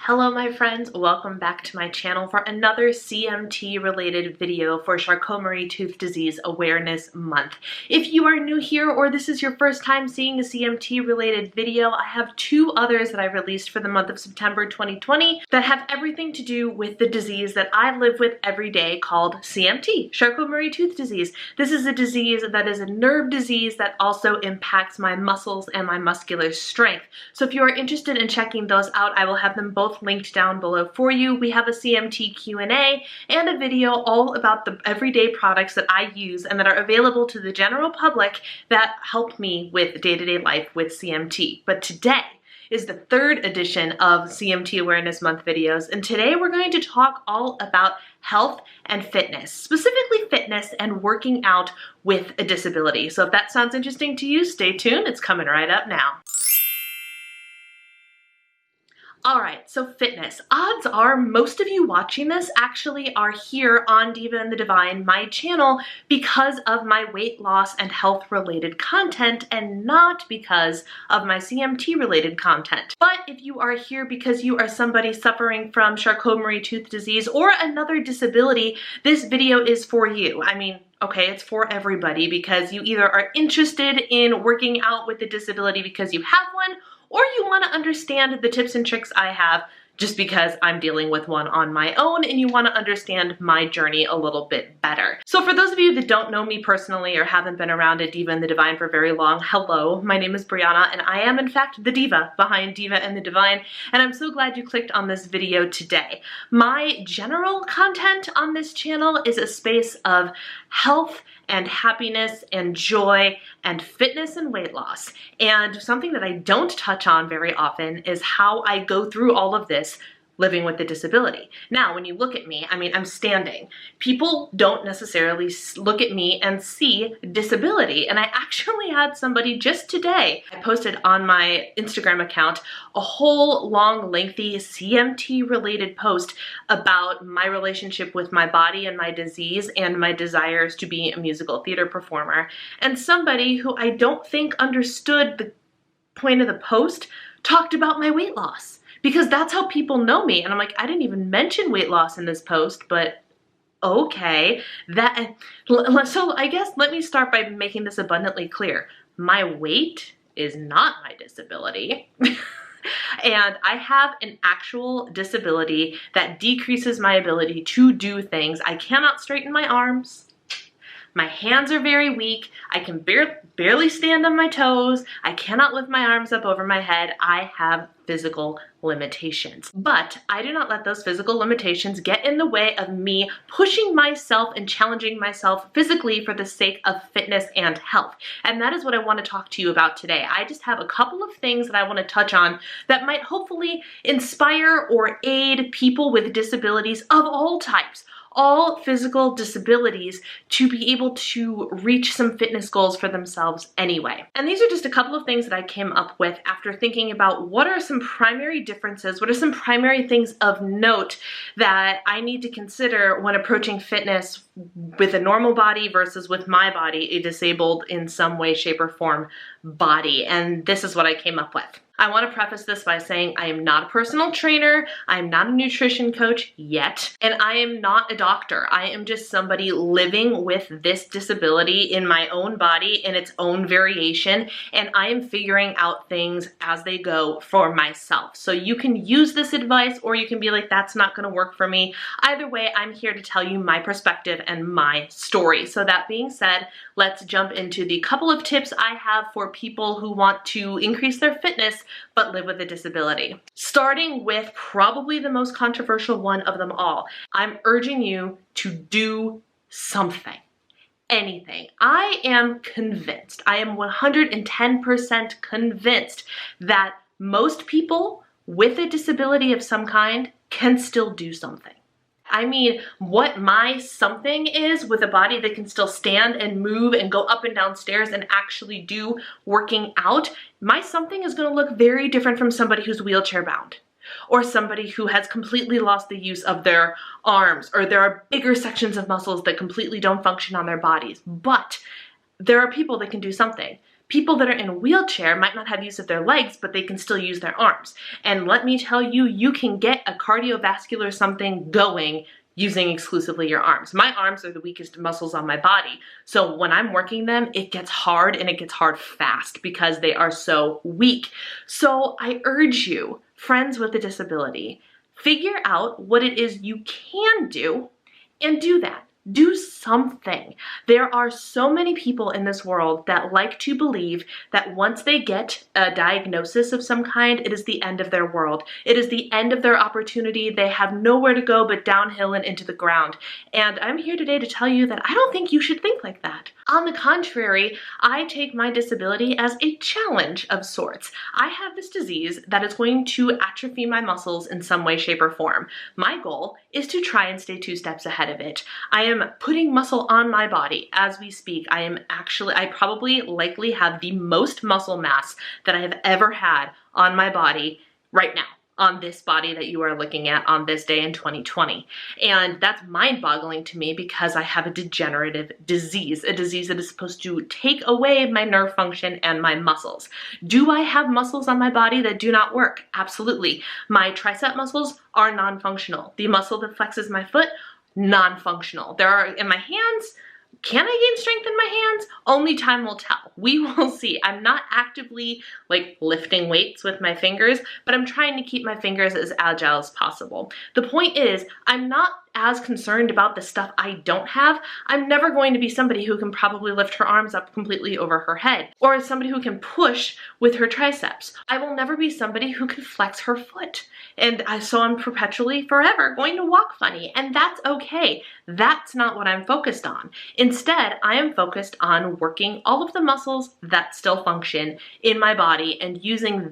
Hello my friends, welcome back to my channel for another CMT related video for Charcot-Marie-Tooth Disease Awareness Month. If you are new here or this is your first time seeing a CMT related video, I have two others that I released for the month of September 2020 that have everything to do with the disease that I live with every day called CMT, Charcot-Marie-Tooth Disease. This is a disease that is a nerve disease that also impacts my muscles and my muscular strength. So if you are interested in checking those out, I will have them both linked down below for you. We have a CMT Q&A and a video all about the everyday products that I use and that are available to the general public that help me with day-to-day life with CMT. But today is the third edition of CMT Awareness Month videos, and today we're going to talk all about health and fitness, specifically fitness and working out with a disability. So if that sounds interesting to you, stay tuned. It's coming right up now. Alright, so fitness. Odds are most of you watching this actually are here on Diva and the Divine, my channel, because of my weight loss and health related content and not because of my CMT related content. But if you are here because you are somebody suffering from Charcot-Marie-Tooth disease or another disability, this video is for you. I mean, okay, it's for everybody because you either are interested in working out with a disability because you have one, or you want to understand the tips and tricks I have just because I'm dealing with one on my own and you want to understand my journey a little bit better. So for those of you that don't know me personally or haven't been around at Diva and the Divine for very long, hello, my name is Brianna and I am in fact the diva behind Diva and the Divine, and I'm so glad you clicked on this video today. My general content on this channel is a space of health and happiness and joy and fitness and weight loss. And something that I don't touch on very often is how I go through all of this living with a disability. Now, when you look at me, I mean, I'm standing. People don't necessarily look at me and see disability. And I actually had somebody just today, I posted on my Instagram account a whole long, lengthy CMT related post about my relationship with my body and my disease and my desires to be a musical theater performer. And somebody who I don't think understood the point of the post talked about my weight loss. Because that's how people know me. And I'm like, I didn't even mention weight loss in this post, but okay. So I guess let me start by making this abundantly clear. My weight is not my disability. And I have an actual disability that decreases my ability to do things. I cannot straighten my arms. My hands are very weak. I can barely stand on my toes. I cannot lift my arms up over my head. I have physical limitations. But I do not let those physical limitations get in the way of me pushing myself and challenging myself physically for the sake of fitness and health. And that is what I want to talk to you about today. I just have a couple of things that I want to touch on that might hopefully inspire or aid people with disabilities of all types, all physical disabilities, to be able to reach some fitness goals for themselves anyway. And these are just a couple of things that I came up with after thinking about what are some primary differences, what are some primary things of note that I need to consider when approaching fitness with a normal body versus with my body, a disabled in some way, shape, or form body. And this is what I came up with. I want to preface this by saying I am not a personal trainer, I am not a nutrition coach yet, and I am not a doctor. I am just somebody living with this disability in my own body in its own variation, and I am figuring out things as they go for myself. So you can use this advice or you can be like, that's not going to work for me. Either way, I'm here to tell you my perspective and my story. So that being said, let's jump into the couple of tips I have for people who want to increase their fitness but live with a disability. Starting with probably the most controversial one of them all. I'm urging you to do something. Anything. I am convinced, I am 110% convinced that most people with a disability of some kind can still do something. I mean, what my something is with a body that can still stand and move and go up and down stairs and actually do working out, my something is going to look very different from somebody who's wheelchair bound or somebody who has completely lost the use of their arms, or there are bigger sections of muscles that completely don't function on their bodies. But there are people that can do something. People that are in a wheelchair might not have use of their legs, but they can still use their arms. And let me tell you, you can get a cardiovascular something going using exclusively your arms. My arms are the weakest muscles on my body. So when I'm working them, it gets hard, and it gets hard fast because they are so weak. So I urge you, friends with a disability, figure out what it is you can do and do that. Do something. There are so many people in this world that like to believe that once they get a diagnosis of some kind, it is the end of their world. It is the end of their opportunity. They have nowhere to go but downhill and into the ground. And I'm here today to tell you that I don't think you should think like that. On the contrary, I take my disability as a challenge of sorts. I have this disease that is going to atrophy my muscles in some way, shape, or form. My goal is to try and stay 2 steps ahead of it. I am putting muscle on my body as we speak. I probably likely have the most muscle mass that I have ever had on my body right now, on this body that you are looking at on this day in 2020. And that's mind-boggling to me because I have a degenerative disease, a disease that is supposed to take away my nerve function and my muscles. Do I have muscles on my body that do not work? Absolutely. My tricep muscles are non-functional. The muscle that flexes my foot, non-functional. There are, in my hands, can I gain strength in my hands? Only time will tell. We will see. I'm not actively like lifting weights with my fingers, but I'm trying to keep my fingers as agile as possible. The point is, I'm not as concerned about the stuff I don't have. I'm never going to be somebody who can probably lift her arms up completely over her head, or somebody who can push with her triceps. I will never be somebody who can flex her foot. So I'm perpetually, forever going to walk funny, and that's okay. That's not what I'm focused on. Instead, I am focused on working all of the muscles that still function in my body and using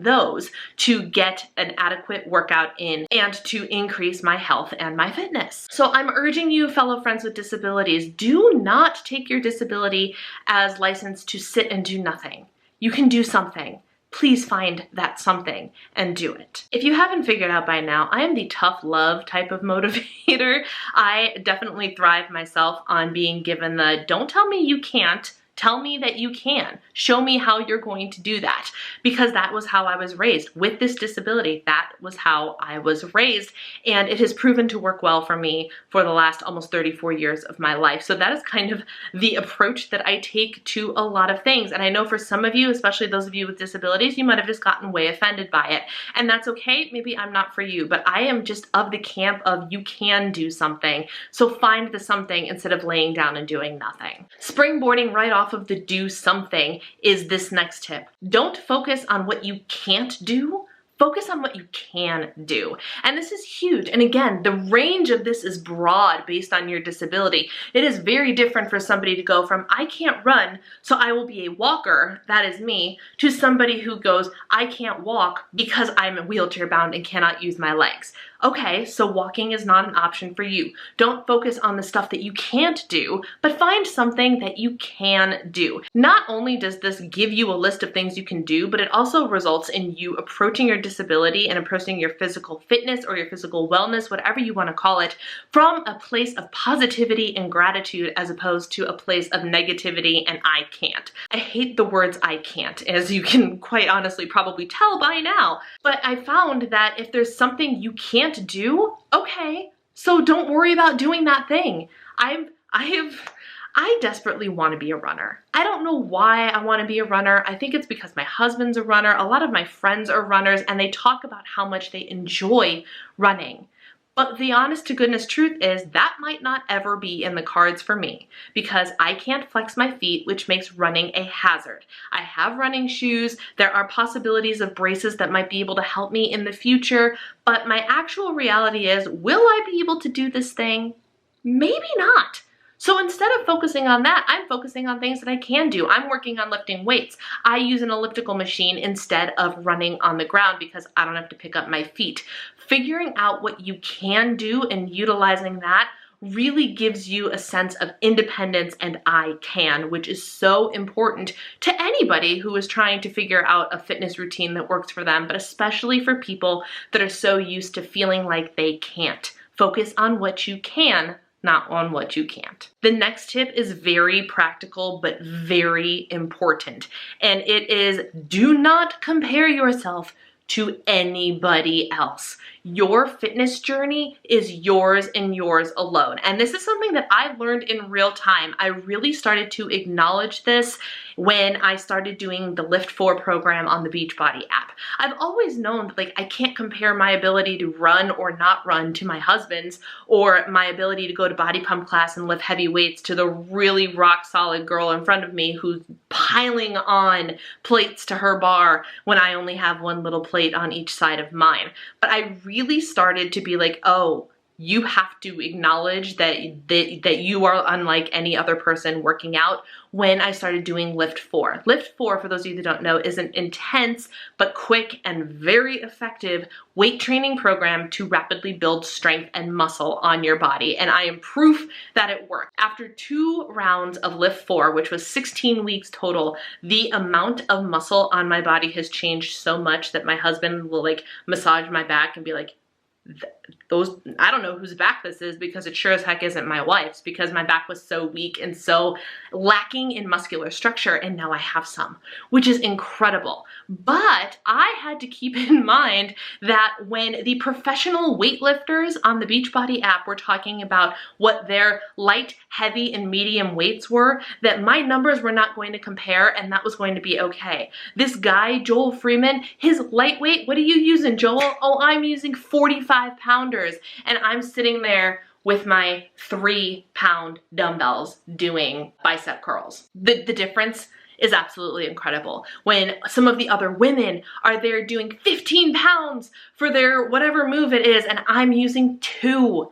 those to get an adequate workout in and to increase my health and my fitness. So I'm urging you, fellow friends with disabilities, do not take your disability as license to sit and do nothing. You can do something. Please find that something and do it. If you haven't figured out by now, I am the tough love type of motivator. I definitely thrive myself on being given the don't tell me you can't, tell me that you can. Show me how you're going to do that. Because that was how I was raised. With this disability, that was how I was raised. And it has proven to work well for me for the last almost 34 years of my life. So that is kind of the approach that I take to a lot of things. And I know for some of you, especially those of you with disabilities, you might have just gotten way offended by it. And that's okay. Maybe I'm not for you. But I am just of the camp of you can do something. So find the something instead of laying down and doing nothing. Springboarding right off of the do something is this next tip. Don't focus on what you can't do. Focus on what you can do. And this is huge. And again, the range of this is broad based on your disability. It is very different for somebody to go from, I can't run, so I will be a walker, that is me, to somebody who goes, I can't walk because I'm wheelchair bound and cannot use my legs. Okay, so walking is not an option for you. Don't focus on the stuff that you can't do, but find something that you can do. Not only does this give you a list of things you can do, but it also results in you approaching your disability and approaching your physical fitness or your physical wellness, whatever you want to call it, from a place of positivity and gratitude as opposed to a place of negativity and I can't. I hate the words I can't, as you can quite honestly probably tell by now. But I found that if there's something you can't do, okay, so don't worry about doing that thing. I desperately want to be a runner. I don't know why I want to be a runner. I think it's because my husband's a runner. A lot of my friends are runners and they talk about how much they enjoy running. But the honest to goodness truth is that might not ever be in the cards for me because I can't flex my feet, which makes running a hazard. I have running shoes. There are possibilities of braces that might be able to help me in the future, but my actual reality is, will I be able to do this thing? Maybe not. So instead of focusing on that, I'm focusing on things that I can do. I'm working on lifting weights. I use an elliptical machine instead of running on the ground because I don't have to pick up my feet. Figuring out what you can do and utilizing that really gives you a sense of independence and I can, which is so important to anybody who is trying to figure out a fitness routine that works for them, but especially for people that are so used to feeling like they can't. Focus on what you can not on what you can't. The next tip is very practical, but very important. And it is, do not compare yourself to anybody else. Your fitness journey is yours and yours alone. And this is something that I learned in real time. I really started to acknowledge this when I started doing the Lift 4 program on the Beachbody app. I've always known that, like, I can't compare my ability to run or not run to my husband's, or my ability to go to body pump class and lift heavy weights to the really rock solid girl in front of me who's piling on plates to her bar when I only have one little plate on each side of mine. But I really started to be like, oh, you have to acknowledge that you are unlike any other person working out when I started doing Lift 4. Lift 4, for those of you that don't know, is an intense but quick and very effective weight training program to rapidly build strength and muscle on your body. And I am proof that it worked. After 2 rounds of Lift 4, which was 16 weeks total, the amount of muscle on my body has changed so much that my husband will like massage my back and be like, I don't know whose back this is, because it sure as heck isn't my wife's, because my back was so weak and so lacking in muscular structure, and now I have some, which is incredible. But I had to keep in mind that when the professional weightlifters on the Beachbody app were talking about what their light, heavy, and medium weights were, that my numbers were not going to compare, and that was going to be okay. This guy, Joel Freeman, his lightweight, what are you using, Joel? Oh, I'm using 45-pounders. And I'm sitting there with my 3-pound dumbbells doing bicep curls. The difference is absolutely incredible. When some of the other women are there doing 15 pounds for their whatever move it is, and I'm using 2.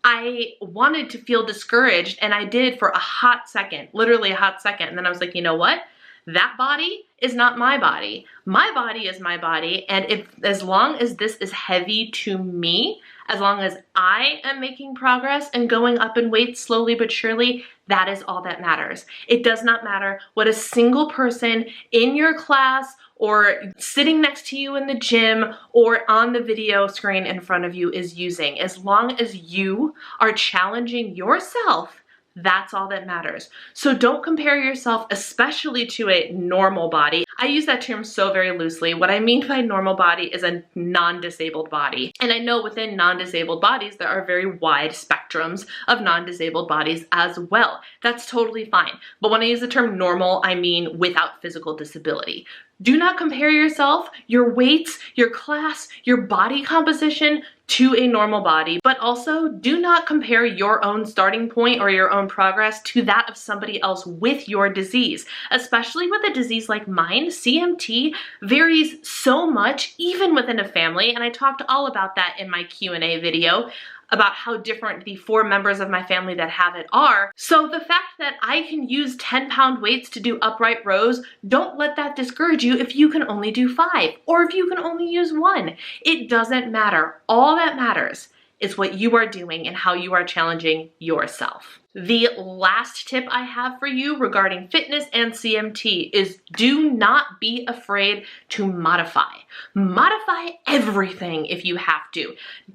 I wanted to feel discouraged, and I did for a hot second, literally a hot second. And then I was like, you know what? That body is not my body. My body is my body, and as long as this is heavy to me, as long as I am making progress and going up in weight slowly but surely, that is all that matters. It does not matter what a single person in your class or sitting next to you in the gym or on the video screen in front of you is using. As long as you are challenging yourself, that's all that matters. So don't compare yourself, especially to a normal body. I use that term so very loosely. What I mean by normal body is a non-disabled body. And I know within non-disabled bodies, there are very wide spectrums of non-disabled bodies as well. That's totally fine. But when I use the term normal, I mean without physical disability. Do not compare yourself, your weights, your class, your body composition to a normal body, but also do not compare your own starting point or your own progress to that of somebody else with your disease. Especially with a disease like mine, CMT varies so much even within a family, and I talked all about that in my Q&A video about how different the 4 members of my family that have it are. So the fact that I can use 10-pound weights to do upright rows, don't let that discourage you if you can only do 5 or if you can only use 1. It doesn't matter. All that matters is what you are doing and how you are challenging yourself. The last tip I have for you regarding fitness and CMT is do not be afraid to modify. Modify everything if you have to.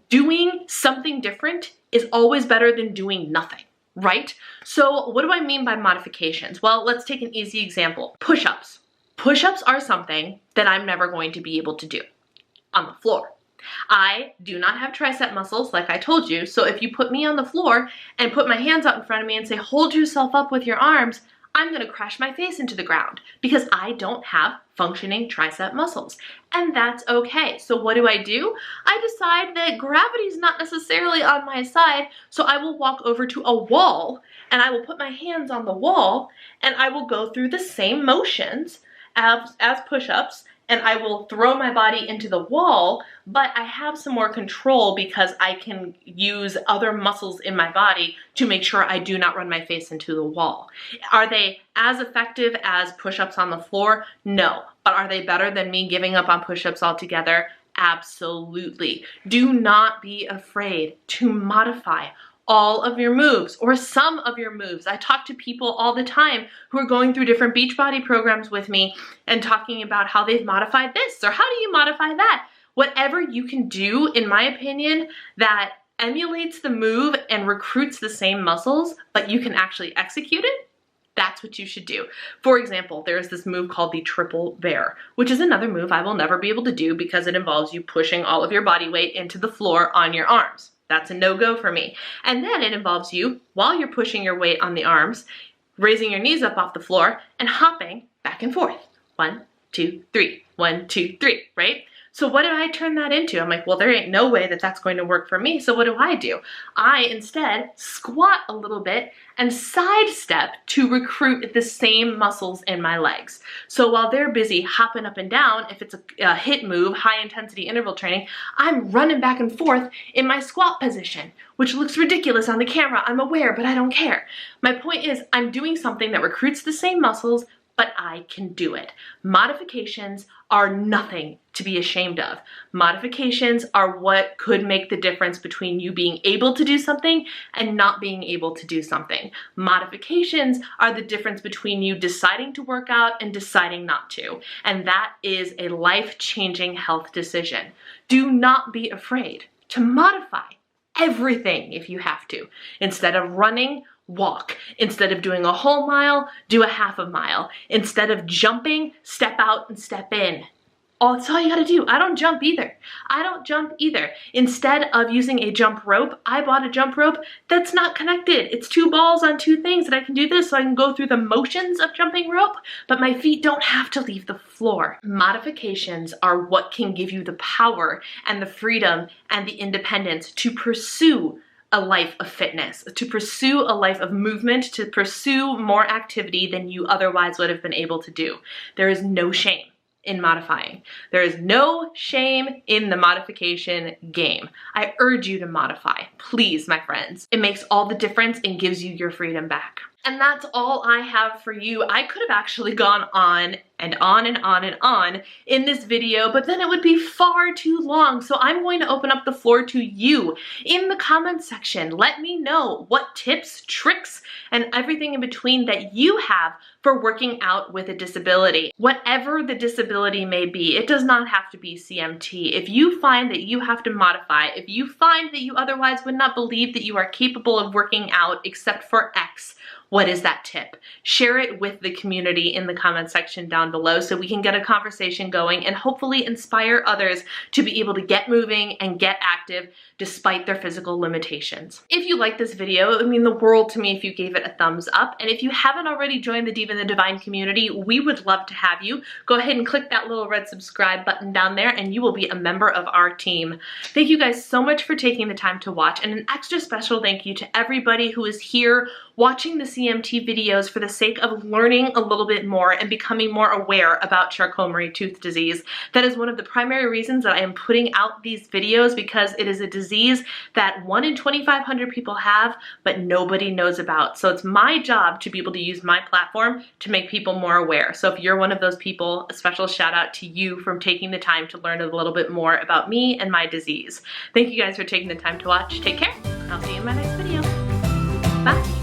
Doing something different is always better than doing nothing, right? So what do I mean by modifications? Well, let's take an easy example. Push-ups. Push-ups are something that I'm never going to be able to do on the floor. I do not have tricep muscles, like I told you, so if you put me on the floor and put my hands out in front of me and say, hold yourself up with your arms, I'm gonna crash my face into the ground because I don't have functioning tricep muscles. And that's okay. So what do? I decide that gravity is not necessarily on my side, so I will walk over to a wall and I will put my hands on the wall and I will go through the same motions as push-ups, and I will throw my body into the wall, but I have some more control because I can use other muscles in my body to make sure I do not run my face into the wall. Are they as effective as push-ups on the floor? No. But are they better than me giving up on push-ups altogether? Absolutely. Do not be afraid to modify all of your moves or some of your moves. I talk to people all the time who are going through different Beachbody programs with me and talking about how they've modified this or how do you modify that. Whatever you can do, in my opinion, that emulates the move and recruits the same muscles, but you can actually execute it, that's what you should do. For example, there's this move called the triple bear, which is another move I will never be able to do because it involves you pushing all of your body weight into the floor on your arms. That's a no-go for me. And then it involves you, while you're pushing your weight on the arms, raising your knees up off the floor and hopping back and forth. 1, 2, 3, 1, 2, 3, right? So what do I turn that into? I'm like, well, there ain't no way that that's going to work for me. So what do? I instead squat a little bit and sidestep to recruit the same muscles in my legs. So while they're busy hopping up and down, if it's a HIIT move, high intensity interval training, I'm running back and forth in my squat position, which looks ridiculous on the camera. I'm aware, but I don't care. My point is I'm doing something that recruits the same muscles, but I can do it. Modifications are nothing to be ashamed of. Modifications are what could make the difference between you being able to do something and not being able to do something. Modifications are the difference between you deciding to work out and deciding not to. And that is a life-changing health decision. Do not be afraid to modify everything if you have to. Instead of running, walk. Instead of doing a whole mile, do a half a mile. Instead of jumping, step out and step in. That's all you gotta do. I don't jump either. Instead of using a jump rope, I bought a jump rope that's not connected. It's 2 balls on 2 things, and I can do this so I can go through the motions of jumping rope, but my feet don't have to leave the floor. Modifications are what can give you the power and the freedom and the independence to pursue a life of fitness, to pursue a life of movement, to pursue more activity than you otherwise would have been able to do. There is no shame in modifying. There is no shame in the modification game. I urge you to modify, please, my friends. It makes all the difference and gives you your freedom back. And that's all I have for you. I could have actually gone on and on and on and on in this video, but then it would be far too long. So I'm going to open up the floor to you in the comments section. Let me know what tips, tricks, and everything in between that you have for working out with a disability. Whatever the disability may be, it does not have to be CMT. If you find that you have to modify, if you find that you otherwise would not believe that you are capable of working out except for X, what is that tip? Share it with the community in the comment section down below so we can get a conversation going and hopefully inspire others to be able to get moving and get active despite their physical limitations. If you like this video, it would mean the world to me if you gave it a thumbs up. And if you haven't already joined the Diva and the Divine community, we would love to have you. Go ahead and click that little red subscribe button down there and you will be a member of our team. Thank you guys so much for taking the time to watch, and an extra special thank you to everybody who is here watching the CMT videos for the sake of learning a little bit more and becoming more aware about Charcot-Marie-Tooth disease. That is one of the primary reasons that I am putting out these videos, because it is a disease that 1 in 2,500 people have, but nobody knows about. So it's my job to be able to use my platform to make people more aware. So if you're one of those people, a special shout out to you for taking the time to learn a little bit more about me and my disease. Thank you guys for taking the time to watch. Take care. I'll see you in my next video. Bye.